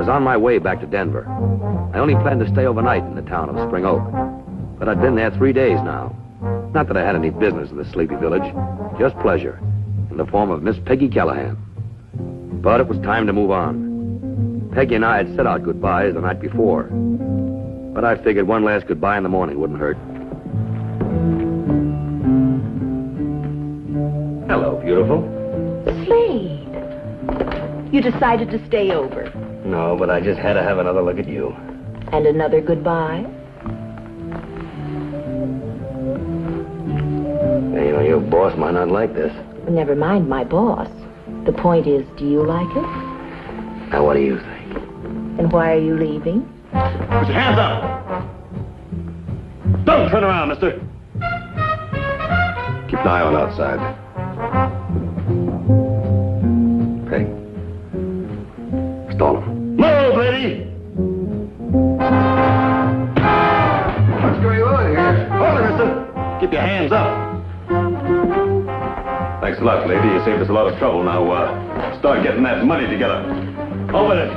was on my way back to Denver. I only planned to stay overnight in the town of Spring Oak. But I'd been there 3 days now. Not that I had any business in the sleepy village, just pleasure, in the form of Miss Peggy Callahan. But it was time to move on. Peggy and I had said our goodbyes the night before. But I figured one last goodbye in the morning wouldn't hurt. Hello, beautiful. Slade. You decided to stay over. No, but I just had to have another look at you. And another goodbye? Hey, you know, your boss might not like this. Never mind my boss. The point is, do you like it? Now, what do you think? And why are you leaving? Put your hands up! Don't turn around, mister! Keep an eye on outside. Peg. Stall him. Move, Brady! What's going on here? Hold it, mister! Keep your hands up. Thanks a lot, lady. You saved us a lot of trouble. Now, start getting that money together. Over it.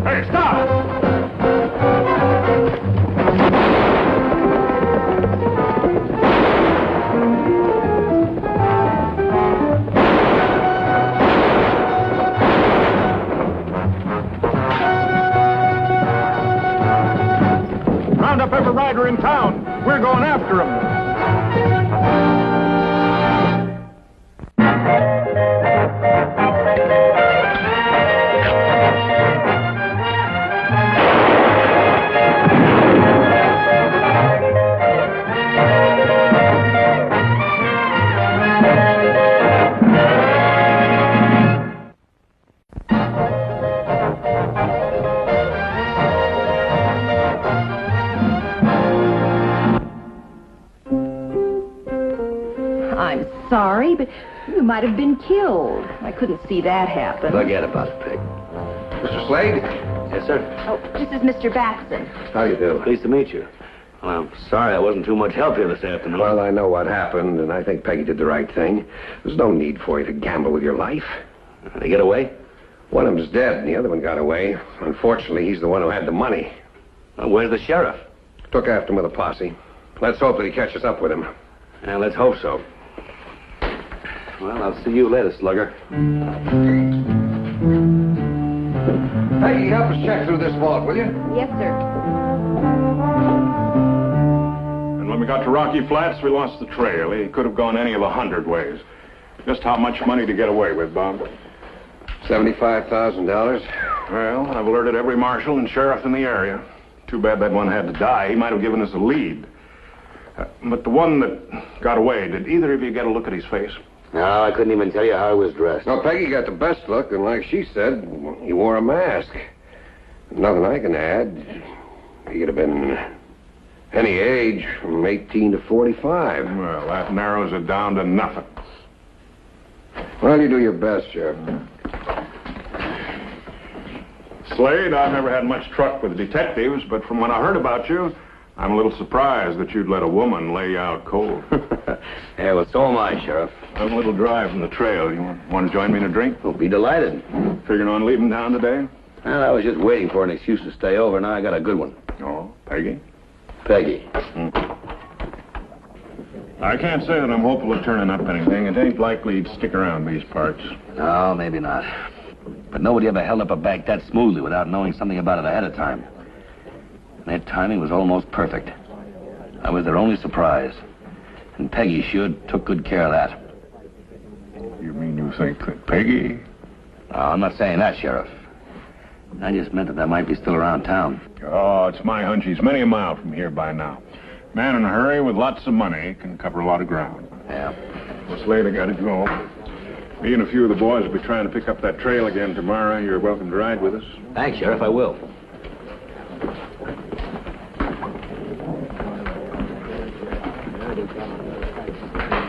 Hey, stop! Round up every rider in town. We're going after him. Sorry, but you might have been killed. I couldn't see that happen. Forget about it, Peg. Mr. Slade? Yes, sir? Oh, this is Mr. Batson. How you do? Pleased to meet you. Well, I'm sorry I wasn't too much help here this afternoon. Well, I know what happened, and I think Peggy did the right thing. There's no need for you to gamble with your life. Did they get away? One of them's dead, and the other one got away. Unfortunately, he's the one who had the money. Where's the sheriff? Took after him with a posse. Let's hope that he catches up with him. Yeah, let's hope so. Well, I'll see you later, slugger. Peggy, help us check through this vault, will you? Yes, sir. And when we got to Rocky Flats, we lost the trail. He could have gone any of 100 ways. Just how much money to get away with, Bob? $75,000. Well, I've alerted every marshal and sheriff in the area. Too bad that one had to die. He might have given us a lead. But the one that got away, did either of you get a look at his face? No, I couldn't even tell you how he was dressed. Well, Peggy got the best look, and like she said, he wore a mask. Nothing I can add. He could have been any age from 18 to 45. Well, that narrows it down to nothing. Well, you do your best, Sheriff. Slade, I've never had much truck with detectives, but from when I heard about you, I'm a little surprised that you'd let a woman lay you out cold. Yeah, well, so am I, Sheriff. I'm a little drive from the trail. You want to join me in a drink? We'll be delighted. Figuring on leaving town today? Well, I was just waiting for an excuse to stay over. Now I got a good one. Oh, Peggy? Peggy. I can't say that I'm hopeful of turning up anything. It ain't likely he'd stick around these parts. No, maybe not. But nobody ever held up a bank that smoothly without knowing something about it ahead of time. That timing was almost perfect. I was their only surprise. And Peggy sure took good care of that. You mean you think that Peggy? No, I'm not saying that, Sheriff. I just meant that might be still around town. Oh, it's my hunch he's many a mile from here by now. Man in a hurry with lots of money can cover a lot of ground. Yeah. Well, Slade, I gotta go. Me and a few of the boys will be trying to pick up that trail again tomorrow. You're welcome to ride with us. Thanks, Sheriff, I will.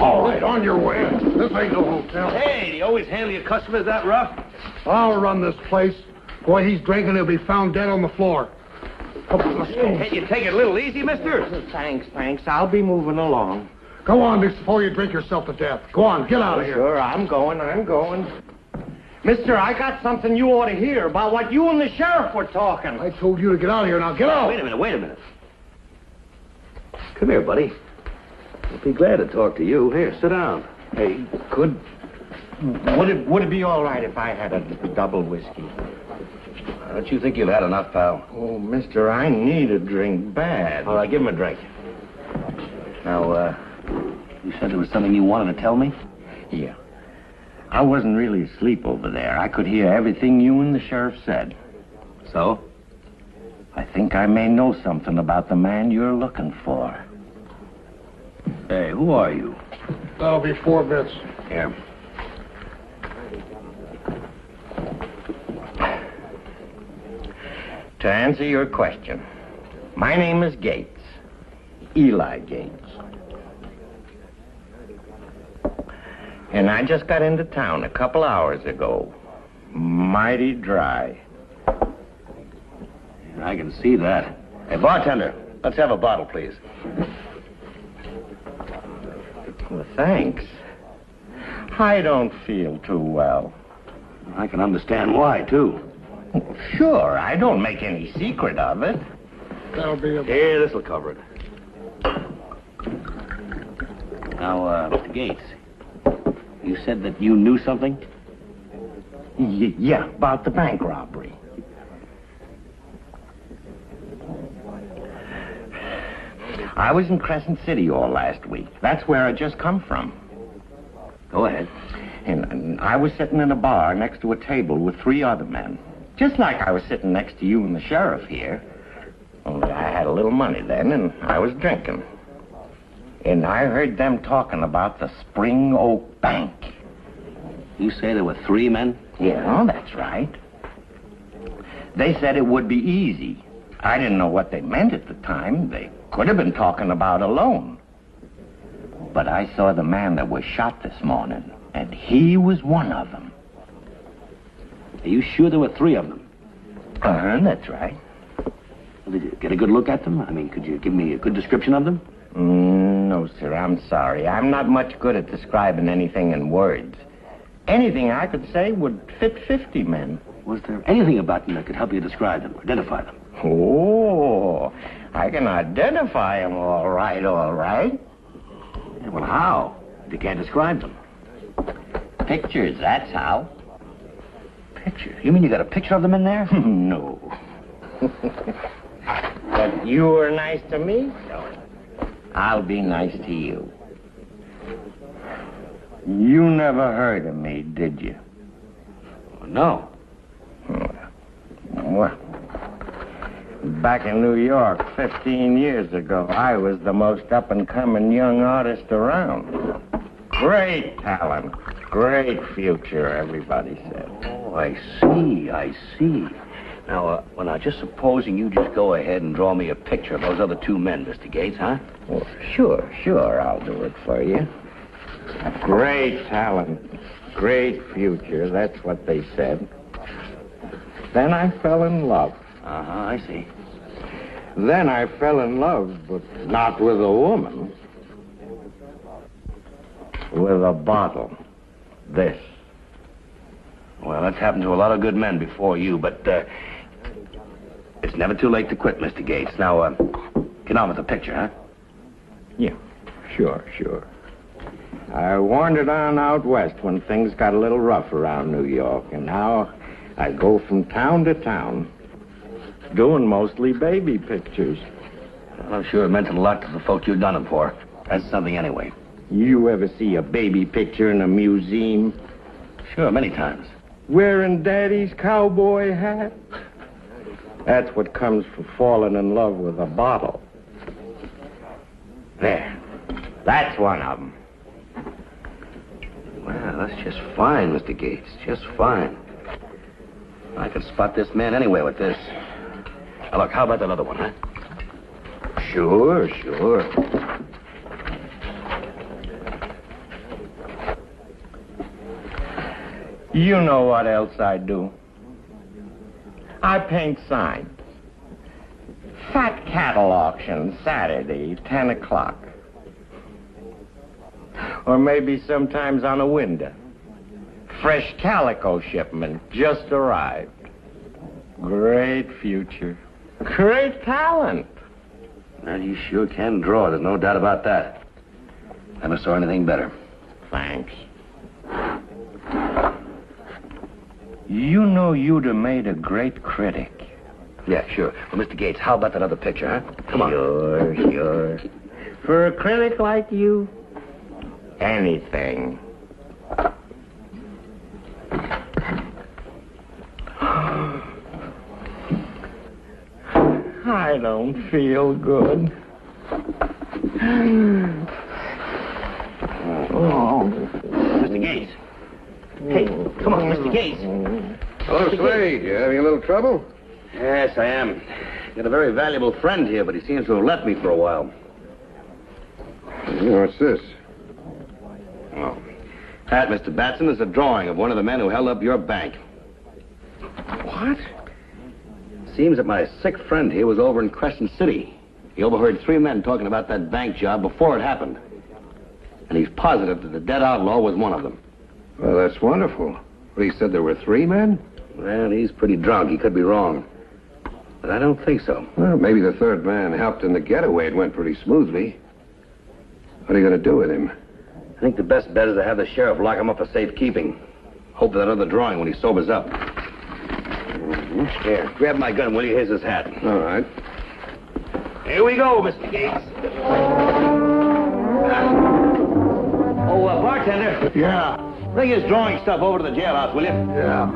All right, on your way. This ain't no hotel. Hey, do you always handle your customers that rough? I'll run this place. Boy, he's drinking, he'll be found dead on the floor. Can't you take it a little easy, mister? Thanks. I'll be moving along. Go on before you drink yourself to death. Go on, get out of here. Sure, I'm going. Mister, I got something you ought to hear about what you and the sheriff were talking. I told you to get out of here. Now get out. Wait a minute. Come here, buddy. I'll be glad to talk to you. Here, sit down. Hey, would it be all right if I had a double whiskey? Don't you think you've had enough, pal? Oh, mister, I need a drink bad. All right, give him a drink. Now, you said there was something you wanted to tell me? Yeah. I wasn't really asleep over there. I could hear everything you and the sheriff said. So? I think I may know something about the man you're looking for. Hey, who are you? That'll be 4 bits. Here. To answer your question, my name is Gates. Eli Gates. And I just got into town a couple hours ago. Mighty dry. I can see that. Hey, bartender, let's have a bottle, please. Well, thanks. I don't feel too well. I can understand why, too. Sure, I don't make any secret of it. That'll be a... Here, this'll cover it. Now, Mr. Gates, you said that you knew something? Yeah, about the bank robbery. I was in Crescent City all last week. That's where I just come from. Go ahead. And I was sitting in a bar next to a table with 3 other men. Just like I was sitting next to you and the sheriff here. Only I had a little money then, and I was drinking. And I heard them talking about the Spring Oak Bank. You say there were 3 men? Yeah, that's right. They said it would be easy. I didn't know what they meant at the time. They could have been talking about a loan. But I saw the man that was shot this morning, and he was one of them. Are you sure there were 3 of them? That's right. Well, did you get a good look at them? I mean, could you give me a good description of them? No, sir, I'm sorry. I'm not much good at describing anything in words. Anything I could say would fit 50 men. Was there anything about them that could help you describe them, identify them? Oh, I can identify them all right. Yeah, well, how? If you can't describe them. Pictures, that's how. Picture? You mean you got a picture of them in there? No. But you were nice to me, so I'll be nice to you. You never heard of me, did you? No. Well, back in New York 15 years ago, I was the most up-and-coming young artist around. Great talent, great future, everybody said. Oh, I see. Now, just supposing you just go ahead and draw me a picture of those other 2 men, Mr. Gates, huh? Well, sure, I'll do it for you. Great talent, great future, that's what they said. Then I fell in love. I see. Then I fell in love, but not with a woman. With a bottle. This. Well, that's happened to a lot of good men before you, but, it's never too late to quit, Mr. Gates. Now, get on with the picture, huh? Yeah, sure. I wandered on out west when things got a little rough around New York, and now I go from town to town, doing mostly baby pictures. Well, I'm sure it meant a lot to the folk you'd done them for. That's something anyway. You ever see a baby picture in a museum? Sure, many times. Wearing Daddy's cowboy hat? That's what comes for falling in love with a bottle. There. That's one of them. Well, that's just fine, Mr. Gates. Just fine. I could spot this man anywhere with this. Now, look, how about that other one, huh? Sure. You know what else I do? I paint signs. Fat cattle auction, Saturday, 10 o'clock. Or maybe sometimes on a window. Fresh calico shipment just arrived. Great future. Great talent. Well, you sure can draw. There's no doubt about that. Never saw anything better. Thanks. You know you'd have made a great critic. Yeah, sure. Well, Mr. Gates, how about that other picture, huh? Come on. Sure. For a critic like you, anything. I don't feel good. Oh. Mr. Gates. Hey, come on, Mr. Gates. Hello, Slade. You having a little trouble? Yes, I am. Got a very valuable friend here, but he seems to have left me for a while. What's this? Oh. That, Mr. Batson, is a drawing of one of the men who held up your bank. What? Seems that my sick friend here was over in Crescent City. He overheard 3 men talking about that bank job before it happened. And he's positive that the dead outlaw was one of them. Well, that's wonderful. But he said there were 3 men? Well, he's pretty drunk. He could be wrong. But I don't think so. Well, maybe the 3rd man helped in the getaway. It went pretty smoothly. What are you going to do with him? I think the best bet is to have the sheriff lock him up for safekeeping. Hope for that other drawing when he sobers up. Here, grab my gun, will you? Here's his hat. All right. Here we go, Mr. Gates. Bartender. Yeah. Bring his drawing stuff over to the jailhouse, will you? Yeah.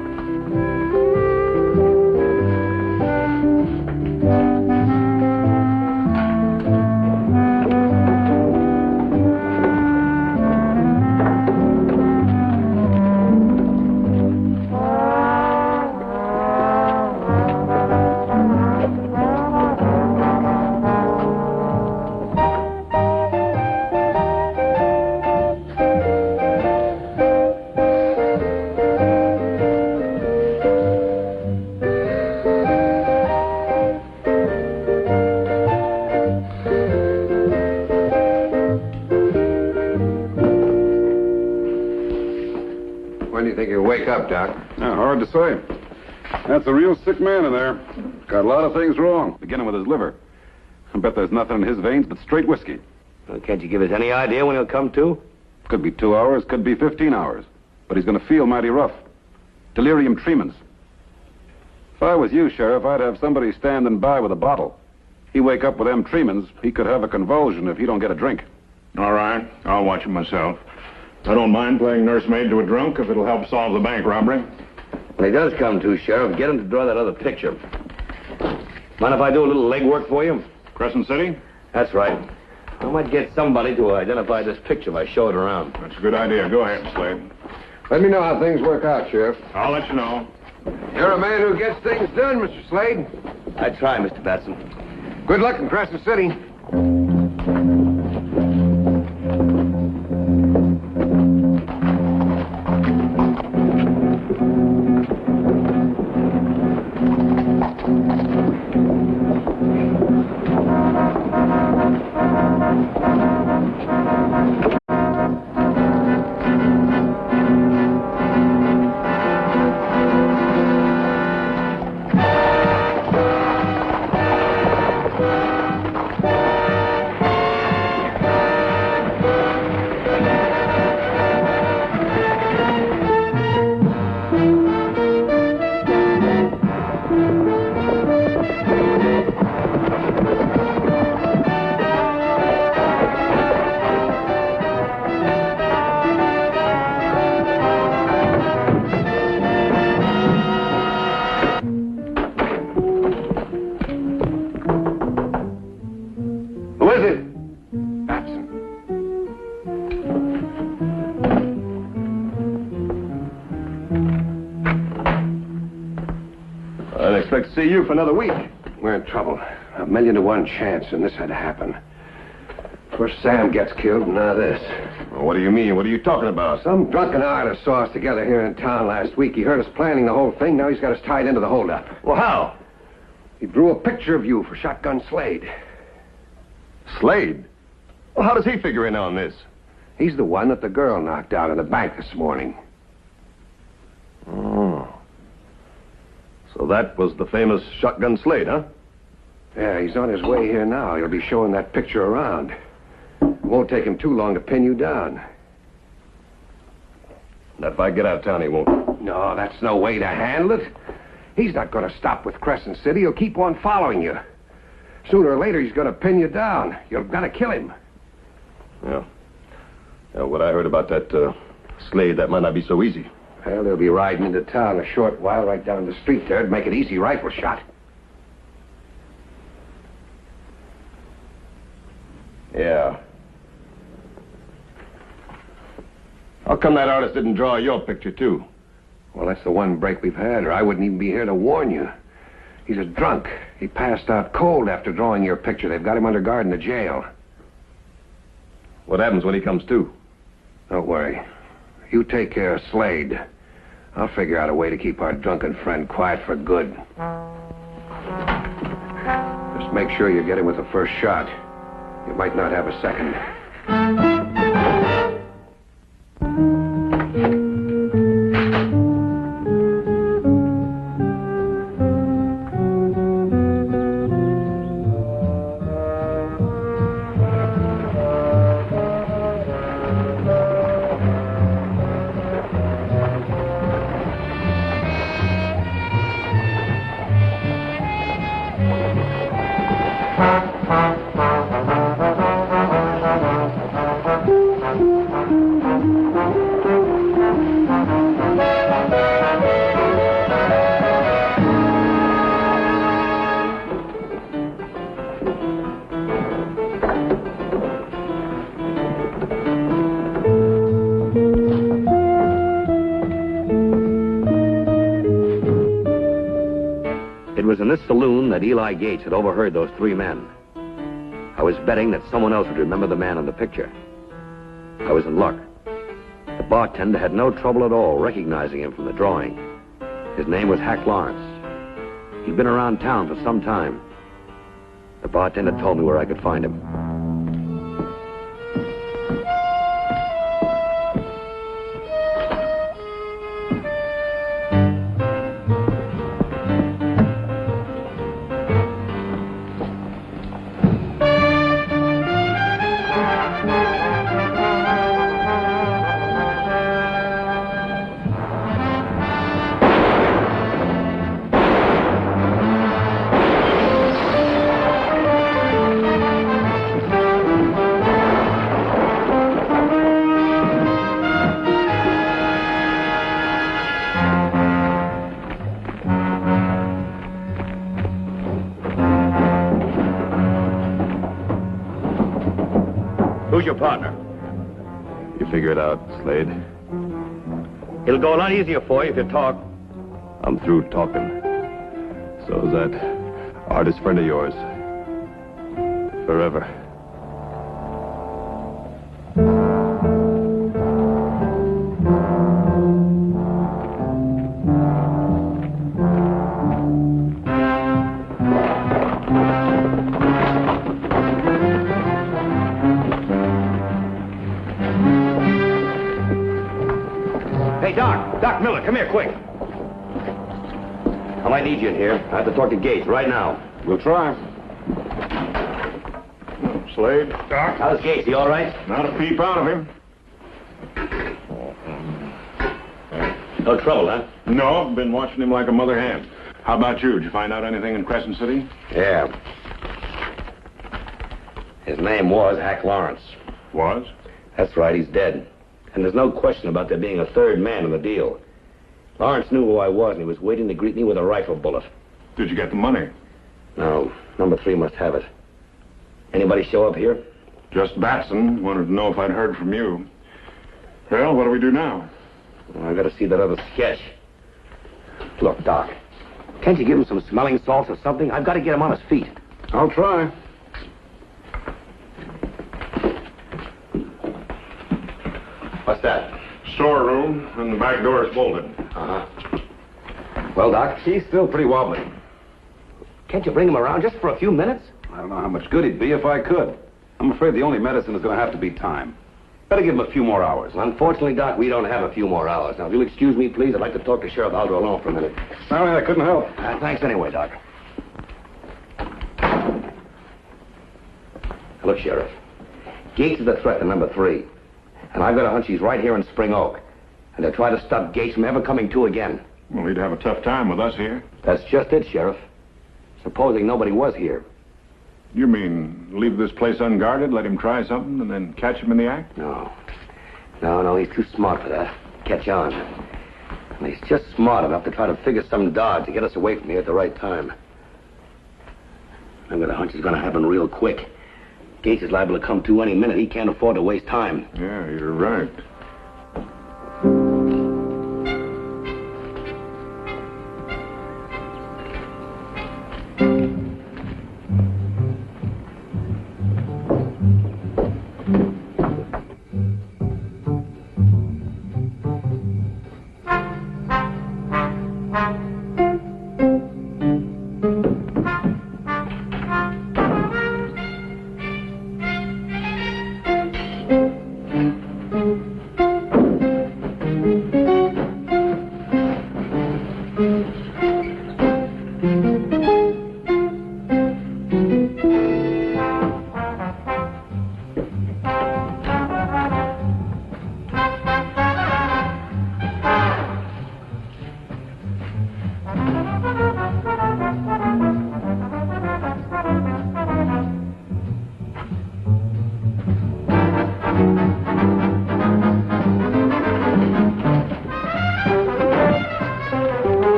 When do you think he'll wake up, Doc? Hard to say. That's a real sick man in there. Got a lot of things wrong, beginning with his liver. I bet there's nothing in his veins but straight whiskey. Well, can't you give us any idea when he'll come to? Could be 2 hours, could be 15 hours. But he's going to feel mighty rough. Delirium tremens. If I was you, Sheriff, I'd have somebody standing by with a bottle. He wake up with them tremens, he could have a convulsion if he don't get a drink. All right, I'll watch him myself. I don't mind playing nursemaid to a drunk if it'll help solve the bank robbery. When he does come to, Sheriff, get him to draw that other picture. Mind if I do a little legwork for you? Crescent City? That's right. I might get somebody to identify this picture if I show it around. That's a good idea. Go ahead, Slade. Let me know how things work out, Sheriff. I'll let you know. You're a man who gets things done, Mr. Slade. I try, Mr. Batson. Good luck in Crescent City. expect to see you for another week. We're in trouble. 1,000,000 to 1 chance, and this had to happen. First Sam gets killed, and now this. Well, what do you mean? What are you talking about? Some drunken artist saw us together here in town last week. He heard us planning the whole thing. Now he's got us tied into the holdup. Well, how? He drew a picture of you for Shotgun Slade. Slade? Well, how does he figure in on this? He's the one that the girl knocked out in the bank this morning. Oh. So that was the famous Shotgun Slade, huh? Yeah, he's on his way here now. He'll be showing that picture around. It won't take him too long to pin you down. Now, if I get out of town, he won't. No, that's no way to handle it. He's not going to stop with Crescent City. He'll keep on following you. Sooner or later, he's going to pin you down. You've got to kill him. Yeah. Yeah, what I heard about that Slade, that might not be so easy. Well, they'll be riding into town a short while right down the street there to make it easy rifle shot. Yeah. How come that artist didn't draw your picture, too? Well, that's the one break we've had, or I wouldn't even be here to warn you. He's a drunk. He passed out cold after drawing your picture. They've got him under guard in the jail. What happens when he comes to? Don't worry. You take care of Slade. I'll figure out a way to keep our drunken friend quiet for good. Just make sure you get him with the first shot. You might not have a second. It was in this saloon that Eli Gates had overheard those three men. I was betting that someone else would remember the man in the picture. I was in luck. The bartender had no trouble at all recognizing him from the drawing. His name was Hack Lawrence. He'd been around town for some time. The bartender told me where I could find him. Who's your partner? You figure it out, Slade. It'll go a lot easier for you if you talk. I'm through talking. So is that artist friend of yours. Forever. Hey, Doc Miller, come here, quick. I might need you in here. I have to talk to Gates right now. We'll try. Slade? Doc? How's Gates? He all right? Not a peep out of him. No trouble, huh? No, I've been watching him like a mother hen. How about you? Did you find out anything in Crescent City? Yeah. His name was Hack Lawrence. Was? That's right, he's dead. And there's no question about there being a third man in the deal. Lawrence knew who I was, and he was waiting to greet me with a rifle bullet. Did you get the money? No, number 3 must have it. Anybody show up here? Just Batson. Wanted to know if I'd heard from you. Well, what do we do now? Well, I gotta see that other sketch. Look, Doc, can't you give him some smelling salts or something? I've got to get him on his feet. I'll try. What's that? Storeroom, and the back door is bolted. Uh-huh. Well, Doc? He's still pretty wobbly. Can't you bring him around just for a few minutes? I don't know how much good he'd be if I could. I'm afraid the only medicine is going to have to be time. Better give him a few more hours. Unfortunately, Doc, we don't have a few more hours. Now, if you'll excuse me, please, I'd like to talk to Sheriff Aldo alone for a minute. Sorry, I couldn't help. Thanks anyway, Doc. Look, Sheriff. Gates is a threat to number 3. And I've got a hunch he's right here in Spring Oak. And they'll try to stop Gates from ever coming to again. Well, he'd have a tough time with us here. That's just it, Sheriff. Supposing nobody was here. You mean leave this place unguarded, let him try something, and then catch him in the act? No, he's too smart for that. Catch on. And he's just smart enough to try to figure some dodge to get us away from here at the right time. I've got a hunch it's going to happen real quick. Gates is liable to come to any minute. He can't afford to waste time. Yeah, you're right.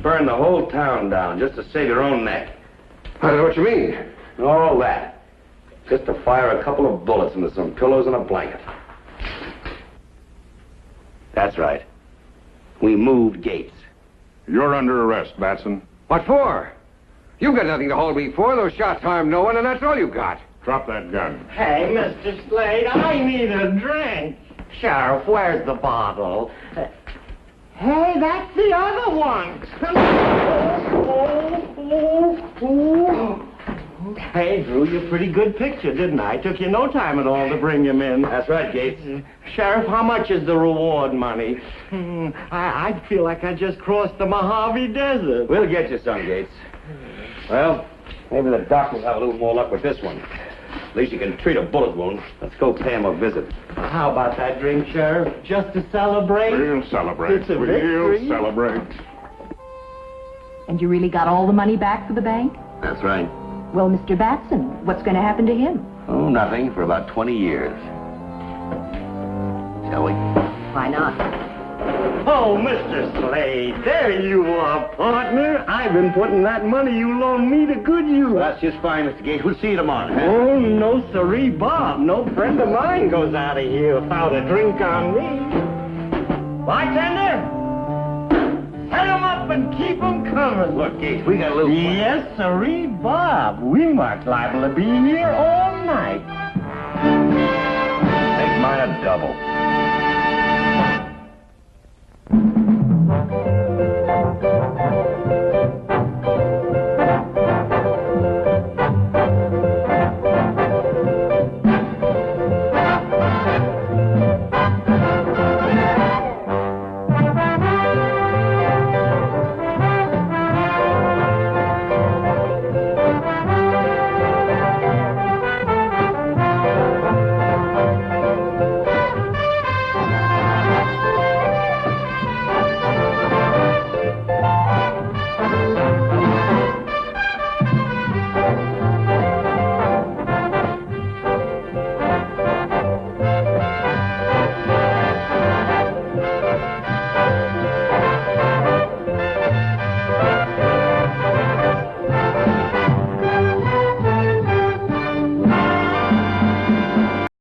Burn the whole town down just to save your own neck. I don't know what you mean. All that. Just to fire a couple of bullets into some pillows and a blanket. That's right. We moved Gates. You're under arrest, Batson. What for? You've got nothing to hold me for. Those shots harmed no one, and that's all you got. Drop that gun. Hey, Mr. Slade, I need a drink. Sheriff, where's the bottle? Hey, that's the other one. Hey, drew you a pretty good picture, didn't I? Took you no time at all to bring him in. That's right, Gates. Sheriff, how much is the reward money? I feel like I just crossed the Mojave Desert. We'll get you some, Gates. Well, maybe the doc will have a little more luck with this one. At least you can treat a bullet wound. Let's go pay him a visit. How about that drink, Sheriff? Just to celebrate? We'll celebrate. It's a victory. We'll celebrate. And you really got all the money back for the bank? That's right. Well, Mr. Batson, what's going to happen to him? Oh, nothing for about 20 years. Shall we? Why not? Oh, Mr. Slade, there you are, partner. I've been putting that money you loaned me to good use. Well, that's just fine, Mr. Gates. We'll see you tomorrow. Huh? Oh, no siree, Bob. No friend of mine goes out of here without a drink on me. Bartender, set 'em up and keep 'em coming. Look, Gates, we got a little fun. Yes, siree, Bob. We might liable to be here all night. Make mine a double.